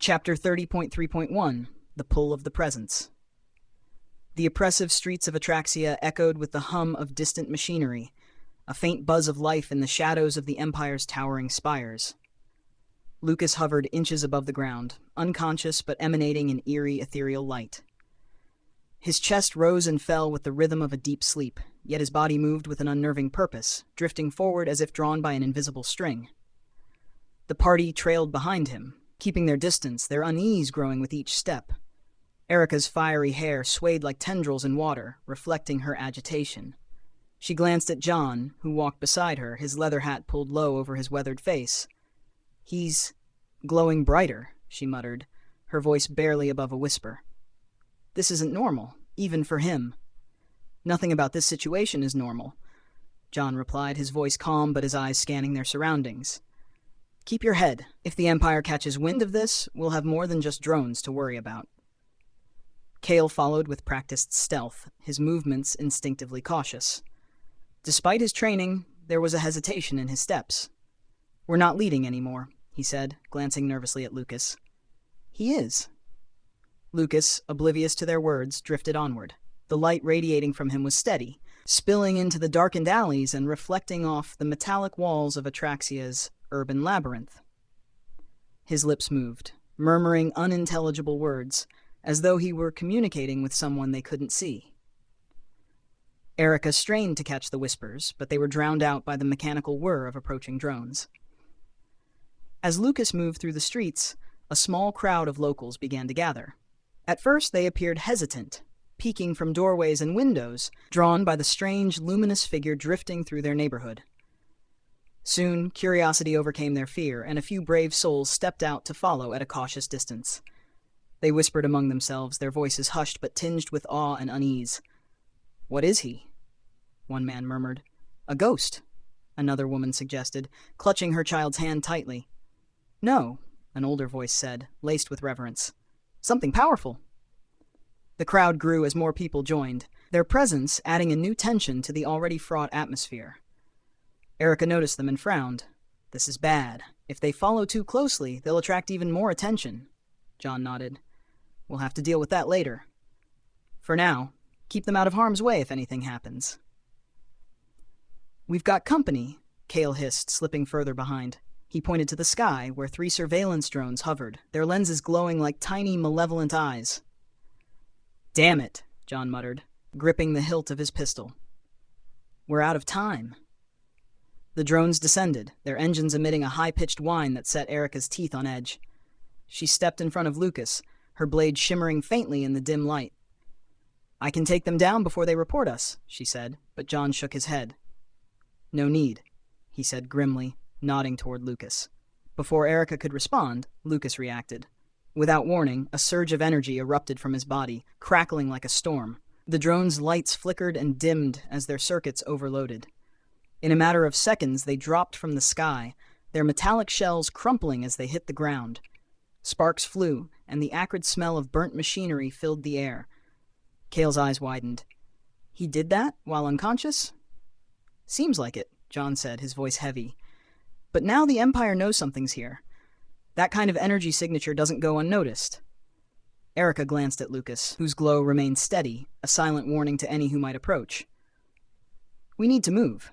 Chapter 30.3.1 The Pull of the Presence. The oppressive streets of Atraxia echoed with the hum of distant machinery, a faint buzz of life in the shadows of the Empire's towering spires. Lucas hovered inches above the ground, unconscious but emanating an eerie, ethereal light. His chest rose and fell with the rhythm of a deep sleep, yet his body moved with an unnerving purpose, drifting forward as if drawn by an invisible string. The party trailed behind him, keeping their distance, their unease growing with each step. Erika's fiery hair swayed like tendrils in water, reflecting her agitation. She glanced at John, who walked beside her, his leather hat pulled low over his weathered face. "He's glowing brighter," she muttered, her voice barely above a whisper. "This isn't normal, even for him." "Nothing about this situation is normal," John replied, his voice calm but his eyes scanning their surroundings. "Keep your head. If the Empire catches wind of this, we'll have more than just drones to worry about." Kael followed with practiced stealth, his movements instinctively cautious. Despite his training, there was a hesitation in his steps. "We're not leading anymore," he said, glancing nervously at Lucas. "He is." Lucas, oblivious to their words, drifted onward. The light radiating from him was steady, spilling into the darkened alleys and reflecting off the metallic walls of Atraxia's urban labyrinth. His lips moved, murmuring unintelligible words, as though he were communicating with someone they couldn't see. Erika strained to catch the whispers, but they were drowned out by the mechanical whir of approaching drones. As Lucas moved through the streets, a small crowd of locals began to gather. At first they appeared hesitant, peeking from doorways and windows, drawn by the strange, luminous figure drifting through their neighborhood. Soon, curiosity overcame their fear, and a few brave souls stepped out to follow at a cautious distance. They whispered among themselves, their voices hushed but tinged with awe and unease. "What is he?" one man murmured. "A ghost," another woman suggested, clutching her child's hand tightly. "No," an older voice said, laced with reverence. "Something powerful." The crowd grew as more people joined, their presence adding a new tension to the already fraught atmosphere. Erika noticed them and frowned. "This is bad. If they follow too closely, they'll attract even more attention." John nodded. "We'll have to deal with that later. For now, keep them out of harm's way if anything happens." "We've got company," Kael hissed, slipping further behind. He pointed to the sky, where 3 surveillance drones hovered, their lenses glowing like tiny, malevolent eyes. "Damn it," John muttered, gripping the hilt of his pistol. "We're out of time." The drones descended, their engines emitting a high-pitched whine that set Erika's teeth on edge. She stepped in front of Lucas, her blade shimmering faintly in the dim light. "I can take them down before they report us," she said, but John shook his head. "No need," he said grimly, nodding toward Lucas. Before Erika could respond, Lucas reacted. Without warning, a surge of energy erupted from his body, crackling like a storm. The drones' lights flickered and dimmed as their circuits overloaded. In a matter of seconds, they dropped from the sky, their metallic shells crumpling as they hit the ground. Sparks flew, and the acrid smell of burnt machinery filled the air. Kael's eyes widened. "He did that, while unconscious?" "Seems like it," John said, his voice heavy. "But now the Empire knows something's here. That kind of energy signature doesn't go unnoticed." Erika glanced at Lucas, whose glow remained steady, a silent warning to any who might approach. "We need to move.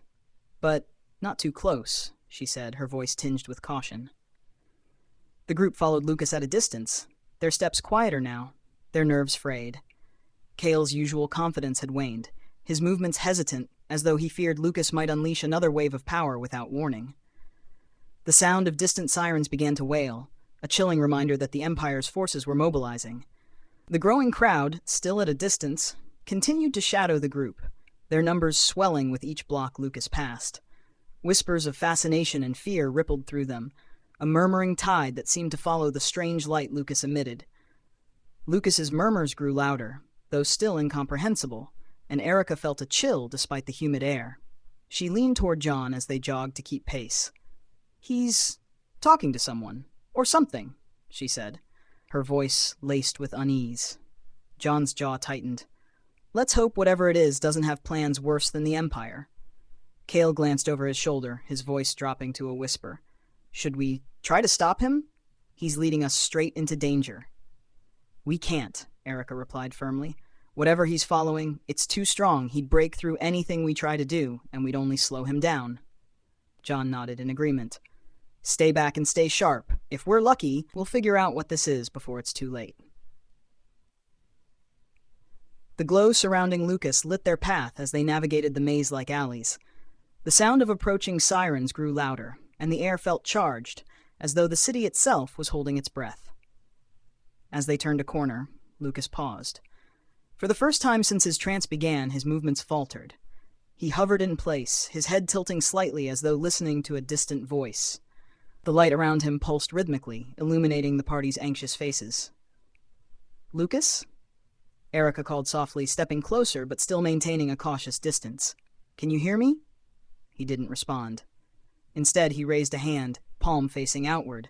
But not too close," she said, her voice tinged with caution. The group followed Lucas at a distance, their steps quieter now, their nerves frayed. Kael's usual confidence had waned, his movements hesitant, as though he feared Lucas might unleash another wave of power without warning. The sound of distant sirens began to wail, a chilling reminder that the Empire's forces were mobilizing. The growing crowd, still at a distance, continued to shadow the group, their numbers swelling with each block Lucas passed. Whispers of fascination and fear rippled through them, a murmuring tide that seemed to follow the strange light Lucas emitted. Lucas's murmurs grew louder, though still incomprehensible, and Erika felt a chill despite the humid air. She leaned toward John as they jogged to keep pace. "He's talking to someone, or something," she said, her voice laced with unease. John's jaw tightened. "Let's hope whatever it is doesn't have plans worse than the Empire." Kael glanced over his shoulder, his voice dropping to a whisper. "Should we try to stop him?" He's leading us straight into danger." "We can't," Erika replied firmly. "Whatever he's following, it's too strong. He'd break through anything we try to do, and we'd only slow him down." John nodded in agreement. "Stay back and stay sharp. If we're lucky, we'll figure out what this is before it's too late." The glow surrounding Lucas lit their path as they navigated the maze-like alleys. The sound of approaching sirens grew louder, and the air felt charged, as though the city itself was holding its breath. As they turned a corner, Lucas paused. For the first time since his trance began, his movements faltered. He hovered in place, his head tilting slightly as though listening to a distant voice. The light around him pulsed rhythmically, illuminating the party's anxious faces. "Lucas?" Erika called softly, stepping closer but still maintaining a cautious distance. "Can you hear me?" He didn't respond. Instead, he raised a hand, palm facing outward.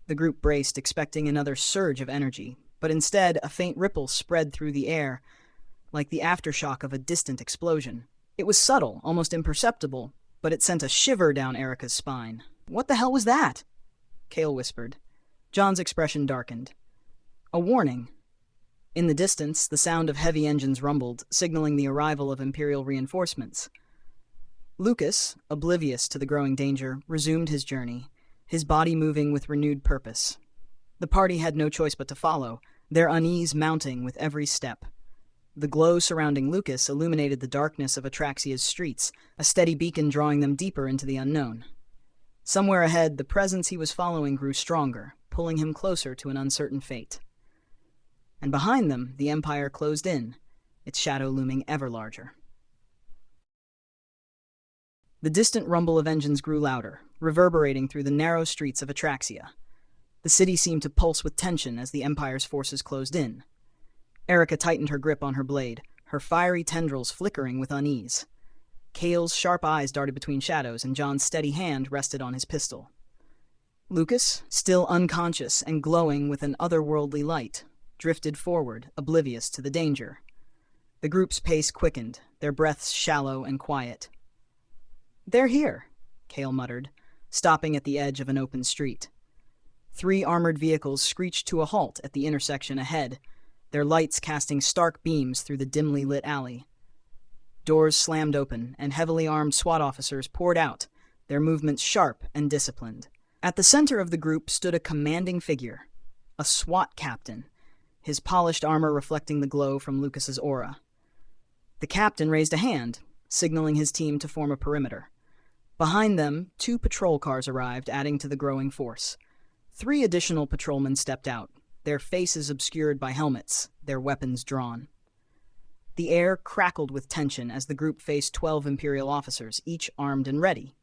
The group braced, expecting another surge of energy, but instead a faint ripple spread through the air, like the aftershock of a distant explosion. It was subtle, almost imperceptible, but it sent a shiver down Erika's spine. "What the hell was that?" Kael whispered. John's expression darkened. "A warning." In the distance, the sound of heavy engines rumbled, signaling the arrival of Imperial reinforcements. Lucas, oblivious to the growing danger, resumed his journey, his body moving with renewed purpose. The party had no choice but to follow, their unease mounting with every step. The glow surrounding Lucas illuminated the darkness of Atraxia's streets, a steady beacon drawing them deeper into the unknown. Somewhere ahead, the presence he was following grew stronger, pulling him closer to an uncertain fate. And behind them, the Empire closed in, its shadow looming ever larger. The distant rumble of engines grew louder, reverberating through the narrow streets of Atraxia. The city seemed to pulse with tension as the Empire's forces closed in. Erika tightened her grip on her blade, her fiery tendrils flickering with unease. Kael's sharp eyes darted between shadows, and John's steady hand rested on his pistol. Lucas, still unconscious and glowing with an otherworldly light, drifted forward, oblivious to the danger. The group's pace quickened, their breaths shallow and quiet. "They're here," Kael muttered, stopping at the edge of an open street. 3 armored vehicles screeched to a halt at the intersection ahead, their lights casting stark beams through the dimly lit alley. Doors slammed open, and heavily armed SWAT officers poured out, their movements sharp and disciplined. At the center of the group stood a commanding figure, a SWAT captain, his polished armor reflecting the glow from Lucas's aura. The captain raised a hand, signaling his team to form a perimeter. Behind them, 2 patrol cars arrived, adding to the growing force. 3 additional patrolmen stepped out, their faces obscured by helmets, their weapons drawn. The air crackled with tension as the group faced 12 Imperial officers, each armed and ready.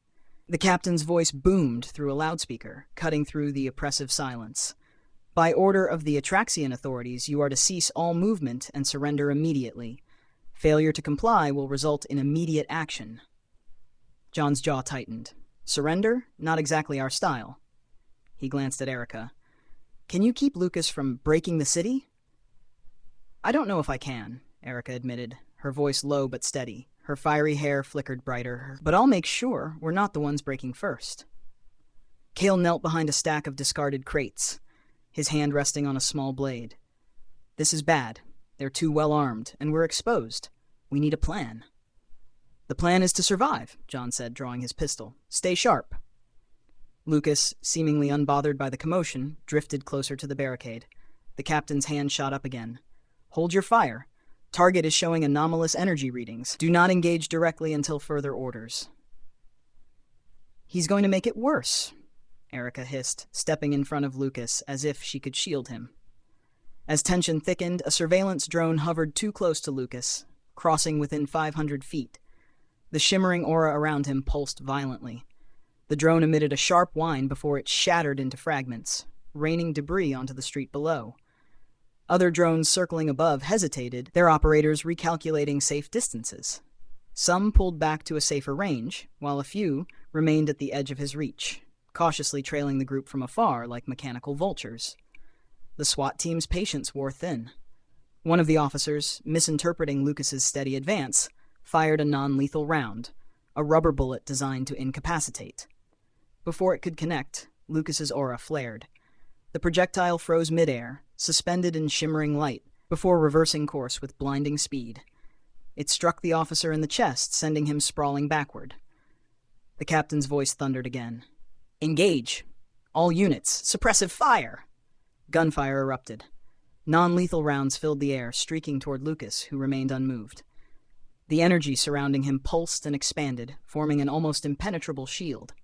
The captain's voice boomed through a loudspeaker, cutting through the oppressive silence. "By order of the Atraxian authorities, you are to cease all movement and surrender immediately. Failure to comply will result in immediate action." John's jaw tightened. "Surrender? Not exactly our style." He glanced at Erika. "Can you keep Lucas from breaking the city?" "I don't know if I can," Erika admitted, her voice low but steady. Her fiery hair flickered brighter. "But I'll make sure we're not the ones breaking first." Kael knelt behind a stack of discarded crates, his hand resting on a small blade. "This is bad. They're too well armed, and we're exposed. We need a plan." "The plan is to survive," John said, drawing his pistol. "Stay sharp." Lucas, seemingly unbothered by the commotion, drifted closer to the barricade. The captain's hand shot up again. "Hold your fire. Target is showing anomalous energy readings. Do not engage directly until further orders." "He's going to make it worse," Erika hissed, stepping in front of Lucas as if she could shield him. As tension thickened, a surveillance drone hovered too close to Lucas, crossing within 500 feet. The shimmering aura around him pulsed violently. The drone emitted a sharp whine before it shattered into fragments, raining debris onto the street below. Other drones circling above hesitated, their operators recalculating safe distances. Some pulled back to a safer range, while a few remained at the edge of his reach, cautiously trailing the group from afar like mechanical vultures. The SWAT team's patience wore thin. One of the officers, misinterpreting Lucas's steady advance, fired a non-lethal round, a rubber bullet designed to incapacitate. Before it could connect, Lucas's aura flared. The projectile froze midair, suspended in shimmering light, before reversing course with blinding speed. It struck the officer in the chest, sending him sprawling backward. The captain's voice thundered again. "Engage! All units, suppressive fire!" Gunfire erupted. Non-lethal rounds filled the air, streaking toward Lucas, who remained unmoved. The energy surrounding him pulsed and expanded, forming an almost impenetrable shield.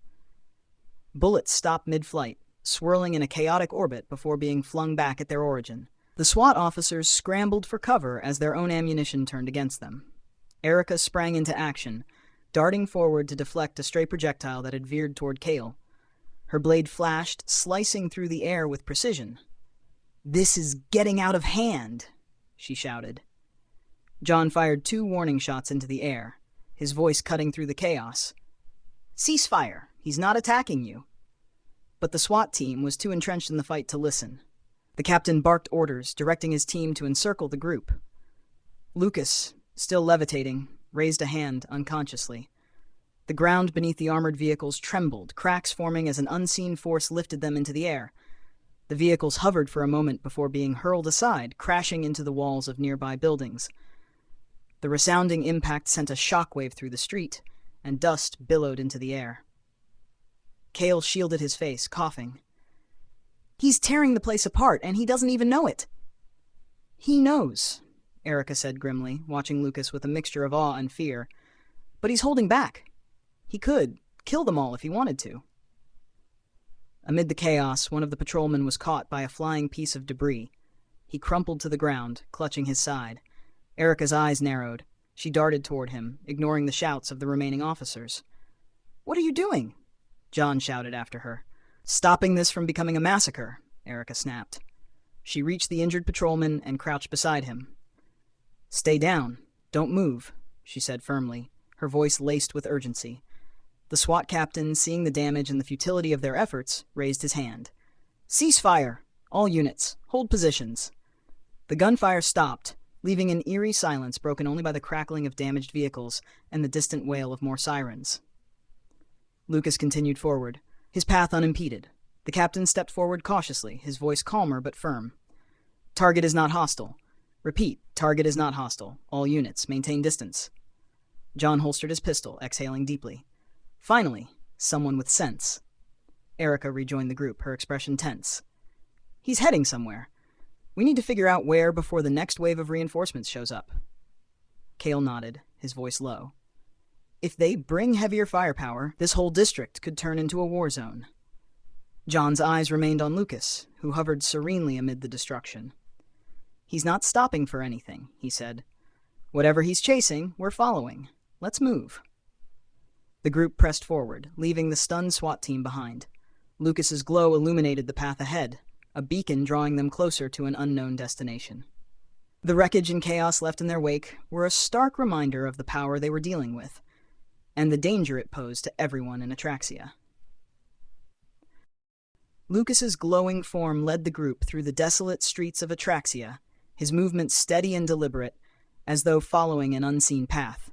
Bullets stopped mid-flight, swirling in a chaotic orbit before being flung back at their origin. The SWAT officers scrambled for cover as their own ammunition turned against them. Erika sprang into action, darting forward to deflect a stray projectile that had veered toward Kael. Her blade flashed, slicing through the air with precision. "This is getting out of hand," she shouted. John fired 2 warning shots into the air, his voice cutting through the chaos. "Cease fire! He's not attacking you." But the SWAT team was too entrenched in the fight to listen. The captain barked orders, directing his team to encircle the group. Lucas, still levitating, raised a hand unconsciously. The ground beneath the armored vehicles trembled, cracks forming as an unseen force lifted them into the air. The vehicles hovered for a moment before being hurled aside, crashing into the walls of nearby buildings. The resounding impact sent a shockwave through the street, and dust billowed into the air. Kael shielded his face, coughing. "He's tearing the place apart, and he doesn't even know it." "He knows," Erika said grimly, watching Lucas with a mixture of awe and fear. "But he's holding back. He could kill them all if he wanted to." Amid the chaos, one of the patrolmen was caught by a flying piece of debris. He crumpled to the ground, clutching his side. Erika's eyes narrowed. She darted toward him, ignoring the shouts of the remaining officers. "What are you doing?" John shouted after her. "Stopping this from becoming a massacre," Erika snapped. She reached the injured patrolman and crouched beside him. "Stay down. Don't move," she said firmly, her voice laced with urgency. The SWAT captain, seeing the damage and the futility of their efforts, raised his hand. "Cease fire! All units, hold positions." The gunfire stopped, leaving an eerie silence broken only by the crackling of damaged vehicles and the distant wail of more sirens. Lucas continued forward, his path unimpeded. The captain stepped forward cautiously, his voice calmer but firm. "Target is not hostile. Repeat, target is not hostile. All units, maintain distance." John holstered his pistol, exhaling deeply. Finally, someone with sense. Erika rejoined the group, her expression tense. "He's heading somewhere. We need to figure out where before the next wave of reinforcements shows up." Kael nodded, his voice low. "If they bring heavier firepower, this whole district could turn into a war zone." John's eyes remained on Lucas, who hovered serenely amid the destruction. "He's not stopping for anything," he said. "Whatever he's chasing, we're following. Let's move." The group pressed forward, leaving the stunned SWAT team behind. Lucas's glow illuminated the path ahead, a beacon drawing them closer to an unknown destination. The wreckage and chaos left in their wake were a stark reminder of the power they were dealing with, and the danger it posed to everyone in Atraxia. Lucas's glowing form led the group through the desolate streets of Atraxia, his movements steady and deliberate, as though following an unseen path.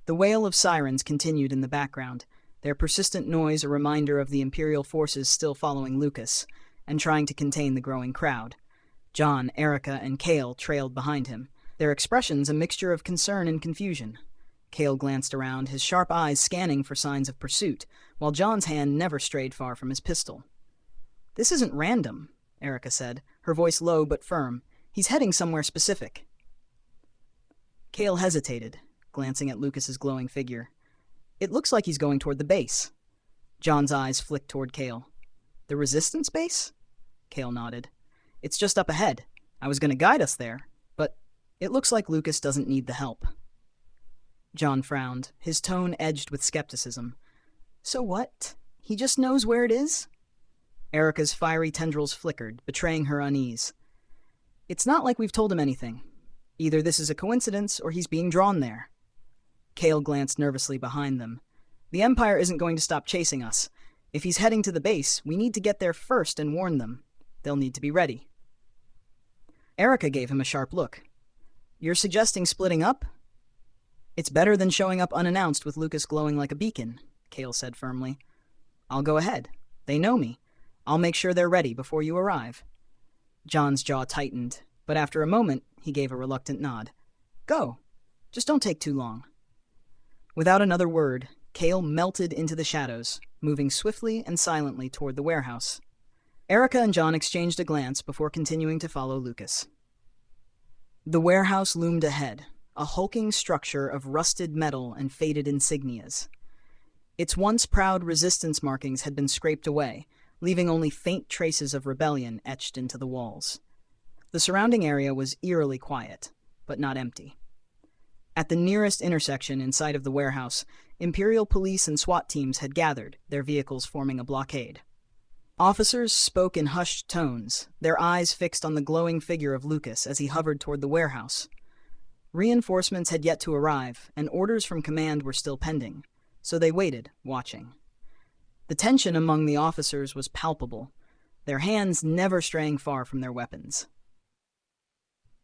The wail of sirens continued in the background, their persistent noise a reminder of the Imperial forces still following Lucas, and trying to contain the growing crowd. John, Erika, and Kael trailed behind him, their expressions a mixture of concern and confusion. Kael glanced around, his sharp eyes scanning for signs of pursuit, while John's hand never strayed far from his pistol. "This isn't random," Erika said, her voice low but firm. "He's heading somewhere specific." Kael hesitated, glancing at Lucas's glowing figure. "It looks like he's going toward the base." John's eyes flicked toward Kael. "The resistance base?" Kael nodded. "It's just up ahead. I was going to guide us there, but it looks like Lucas doesn't need the help." John frowned, his tone edged with skepticism. "So what? He just knows where it is?" Erika's fiery tendrils flickered, betraying her unease. "It's not like we've told him anything. Either this is a coincidence or he's being drawn there." Kael glanced nervously behind them. "The Empire isn't going to stop chasing us. If he's heading to the base, we need to get there first and warn them. They'll need to be ready." Erika gave him a sharp look. "You're suggesting splitting up?" "It's better than showing up unannounced with Lucas glowing like a beacon," Kael said firmly. "I'll go ahead. They know me. I'll make sure they're ready before you arrive." John's jaw tightened, but after a moment, he gave a reluctant nod. "Go. Just don't take too long." Without another word, Kael melted into the shadows, moving swiftly and silently toward the warehouse. Erika and John exchanged a glance before continuing to follow Lucas. The warehouse loomed ahead, a hulking structure of rusted metal and faded insignias. Its once proud resistance markings had been scraped away, leaving only faint traces of rebellion etched into the walls. The surrounding area was eerily quiet, but not empty. At the nearest intersection in sight of the warehouse, Imperial police and SWAT teams had gathered, their vehicles forming a blockade. Officers spoke in hushed tones, their eyes fixed on the glowing figure of Lucas as he hovered toward the warehouse. Reinforcements had yet to arrive, and orders from command were still pending, so they waited, watching. The tension among the officers was palpable, their hands never straying far from their weapons.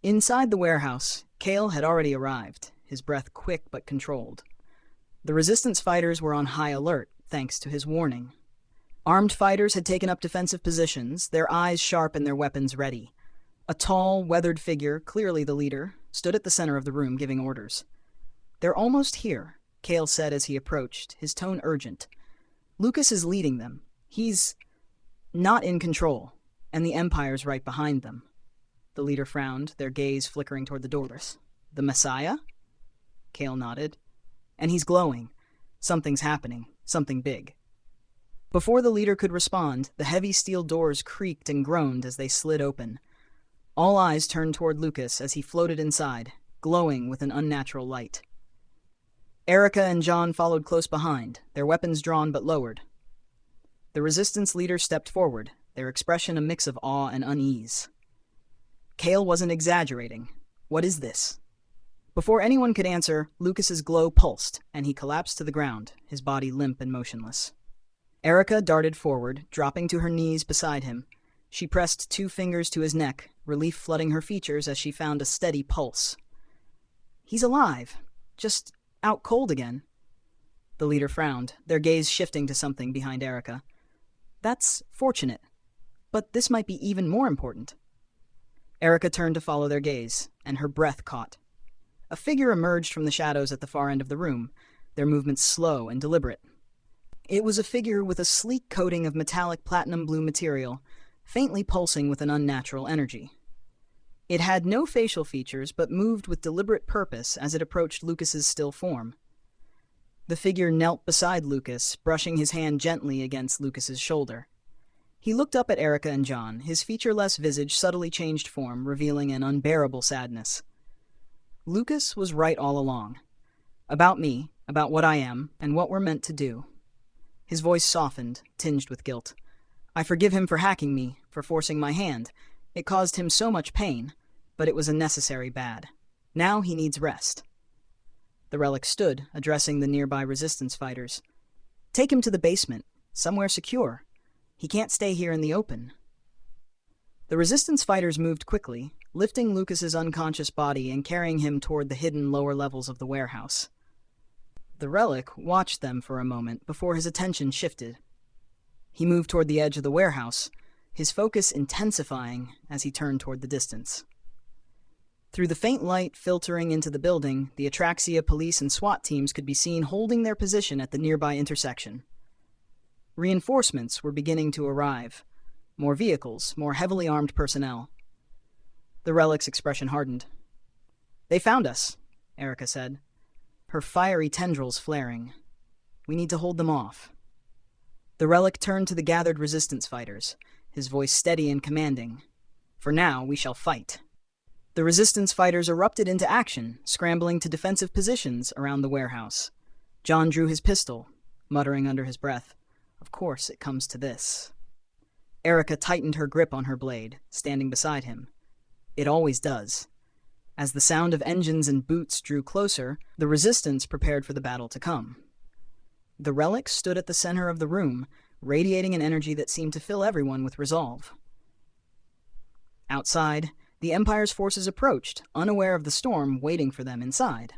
Inside the warehouse, Kael had already arrived, his breath quick but controlled. The resistance fighters were on high alert, thanks to his warning. Armed fighters had taken up defensive positions, their eyes sharp and their weapons ready. A tall, weathered figure, clearly the leader, stood at the center of the room giving orders. "They're almost here," Kael said as he approached, his tone urgent. "Lucas is leading them. He's not in control, and the Empire's right behind them." The leader frowned, their gaze flickering toward the doors. "The Messiah?" Kael nodded. "And he's glowing. Something's happening. Something big." Before the leader could respond, the heavy steel doors creaked and groaned as they slid open. All eyes turned toward Lucas as he floated inside, glowing with an unnatural light. Erika and John followed close behind, their weapons drawn but lowered. The resistance leader stepped forward, their expression a mix of awe and unease. Kael wasn't exaggerating. "What is this?" Before anyone could answer, Lucas's glow pulsed, and he collapsed to the ground, his body limp and motionless. Erika darted forward, dropping to her knees beside him. She pressed 2 fingers to his neck, relief flooding her features as she found a steady pulse. "He's alive. Just out cold again." The leader frowned, their gaze shifting to something behind Erika. "That's fortunate. But this might be even more important." Erika turned to follow their gaze, and her breath caught. A figure emerged from the shadows at the far end of the room, their movements slow and deliberate. It was a figure with a sleek coating of metallic platinum blue material, faintly pulsing with an unnatural energy. It had no facial features, but moved with deliberate purpose as it approached Lucas's still form. The figure knelt beside Lucas, brushing his hand gently against Lucas's shoulder. He looked up at Erika and John, his featureless visage subtly changed form, revealing an unbearable sadness. Lucas was right all along. About me, about what I am, and what we're meant to do. His voice softened, tinged with guilt. I forgive him for hacking me, for forcing my hand. It caused him so much pain, but it was a necessary bad. Now he needs rest. The Relic stood, addressing the nearby resistance fighters. "Take him to the basement, somewhere secure. He can't stay here in the open." The resistance fighters moved quickly, lifting Lucas's unconscious body and carrying him toward the hidden lower levels of the warehouse. The Relic watched them for a moment before his attention shifted. He moved toward the edge of the warehouse, his focus intensifying as he turned toward the distance. Through the faint light filtering into the building, the Atraxia police and SWAT teams could be seen holding their position at the nearby intersection. Reinforcements were beginning to arrive. More vehicles, more heavily armed personnel. The Relic's expression hardened. "They found us," Erika said, her fiery tendrils flaring. "We need to hold them off." The Relic turned to the gathered resistance fighters, his voice steady and commanding. "For now, we shall fight." The resistance fighters erupted into action, scrambling to defensive positions around the warehouse. John drew his pistol, muttering under his breath, "Of course it comes to this." Erika tightened her grip on her blade, standing beside him. "It always does." As the sound of engines and boots drew closer, the resistance prepared for the battle to come. The Relic stood at the center of the room, radiating an energy that seemed to fill everyone with resolve. Outside, the Empire's forces approached, unaware of the storm waiting for them inside.